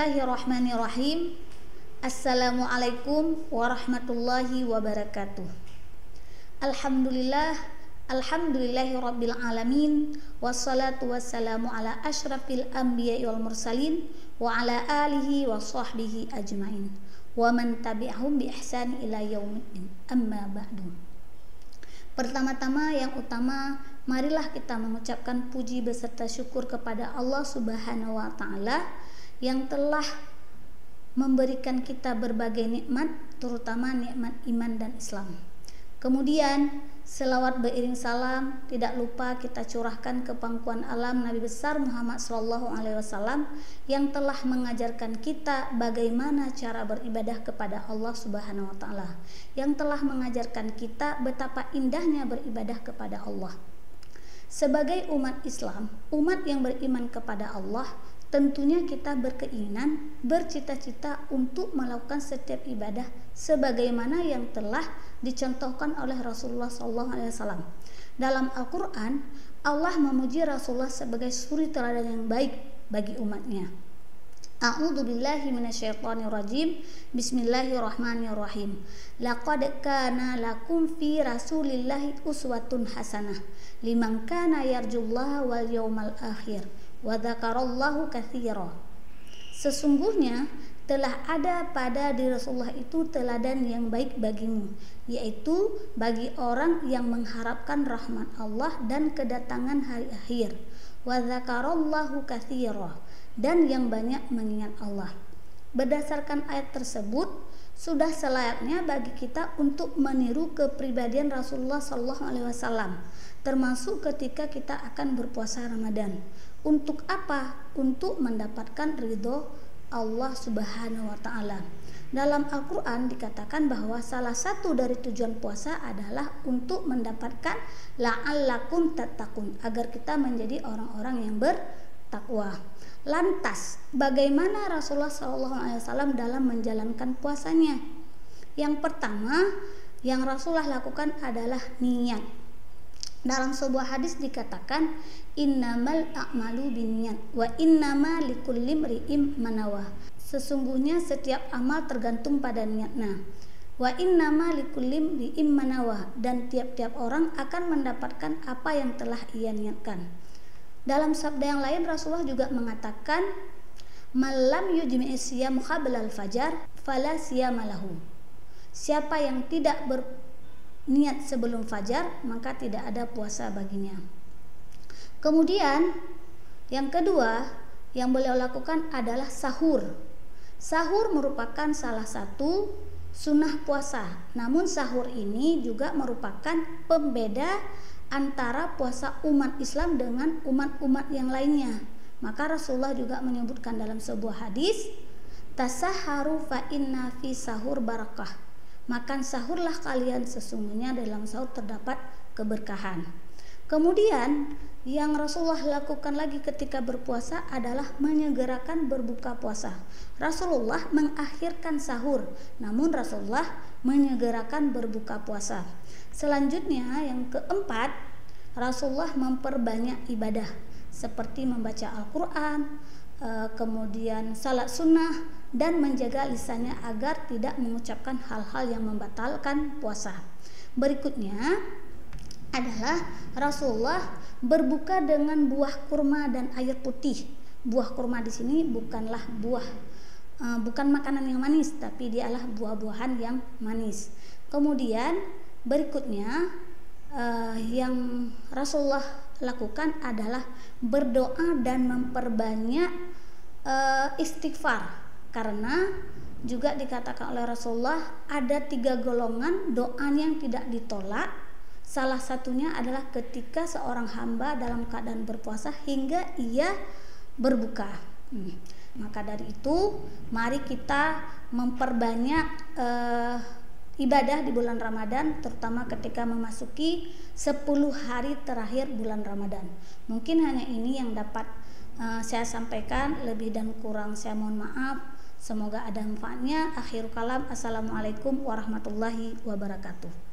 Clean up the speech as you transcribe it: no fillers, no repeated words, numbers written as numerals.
Bismillahirrahmanirrahim. Assalamualaikum warahmatullahi wabarakatuh. Alhamdulillahirabbil alamin, wassalatu wassalamu ala asyrafil anbiya'i wal mursalin wa ala alihi wa sahbihi ajmain wa man tabi'ahum bi ihsan ila yaumiddin. Amma ba'du. Pertama-tama yang utama, marilah kita mengucapkan puji beserta syukur kepada Allah Subhanahu wa taala yang telah memberikan kita berbagai nikmat, terutama nikmat iman dan Islam. Kemudian selawat beriring salam tidak lupa kita curahkan ke pangkuan alam Nabi besar Muhammad SAW yang telah mengajarkan kita bagaimana cara beribadah kepada Allah Subhanahu wa taala, yang telah mengajarkan kita betapa indahnya beribadah kepada Allah. Sebagai umat Islam, umat yang beriman kepada Allah, tentunya kita berkeinginan, bercita-cita untuk melakukan setiap ibadah sebagaimana yang telah dicontohkan oleh Rasulullah SAW. Dalam Al-Quran, Allah memuji Rasulullah sebagai suri teladan yang baik bagi umatnya. A'udzubillahi minasyaitonirrajim. Bismillahirrahmanirrahim. Laqad kana lakum fi Rasulillahi uswatun hasanah liman kana yarjullaha wal yawmal akhir wa dzakarallahu katsira. Sesungguhnya telah ada pada diri Rasulullah itu teladan yang baik bagimu, yaitu bagi orang yang mengharapkan rahmat Allah dan kedatangan hari akhir, wa dzakarallahu katsira, dan yang banyak mengingat Allah. Berdasarkan ayat tersebut, sudah selayaknya bagi kita untuk meniru kepribadian Rasulullah SAW, termasuk ketika kita akan berpuasa Ramadan. Untuk apa? Untuk mendapatkan ridho Allah Subhanahu wa taala. Dalam Al-Quran dikatakan bahwa salah satu dari tujuan puasa adalah untuk mendapatkan la'allakum tattaqun, agar kita menjadi orang-orang yang bertakwa. Lantas, bagaimana Rasulullah SAW dalam menjalankan puasanya? Yang pertama yang Rasulullah lakukan adalah niat. Dalam sebuah hadis dikatakan, innamal a'malu binniyat wa innama likulli imri'in ma nawa. Sesungguhnya setiap amal tergantung pada niatnya. Wa innama likulli imri'in ma nawa, dan tiap-tiap orang akan mendapatkan apa yang telah ia niatkan. Dalam sabda yang lain Rasulullah juga mengatakan, malam yujmi'is siyam qablal fajar fala siyama lahu. Siapa yang tidak berniat sebelum fajar, maka tidak ada puasa baginya. Kemudian yang kedua yang beliau lakukan adalah sahur. Sahur merupakan salah satu sunnah puasa. Namun sahur ini juga merupakan pembeda antara puasa umat Islam dengan umat-umat yang lainnya. Maka Rasulullah juga menyebutkan dalam sebuah hadis, tasaharu fa inna fi sahur barakah. Makan sahurlah kalian, sesungguhnya dalam sahur terdapat keberkahan. Kemudian yang Rasulullah lakukan lagi ketika berpuasa adalah menyegerakan berbuka puasa. Rasulullah mengakhirkan sahur, namun Rasulullah menyegerakan berbuka puasa. Selanjutnya yang keempat, Rasulullah memperbanyak ibadah seperti membaca Al-Quran, kemudian salat sunnah, dan menjaga lisannya agar tidak mengucapkan hal-hal yang membatalkan puasa. Berikutnya adalah Rasulullah berbuka dengan buah kurma dan air putih. Buah kurma di sini bukanlah bukan makanan yang manis, tapi dia adalah buah-buahan yang manis. Kemudian berikutnya yang Rasulullah lakukan adalah berdoa dan memperbanyak istighfar, karena juga dikatakan oleh Rasulullah ada 3 golongan doa yang tidak ditolak. Salah satunya adalah ketika seorang hamba dalam keadaan berpuasa hingga ia berbuka. Maka dari itu, mari kita memperbanyak ibadah di bulan Ramadan, terutama ketika memasuki 10 hari terakhir bulan Ramadan. Mungkin hanya ini yang dapat saya sampaikan, lebih dan kurang saya mohon maaf. Semoga ada manfaatnya. Akhirul kalam, assalamualaikum warahmatullahi wabarakatuh.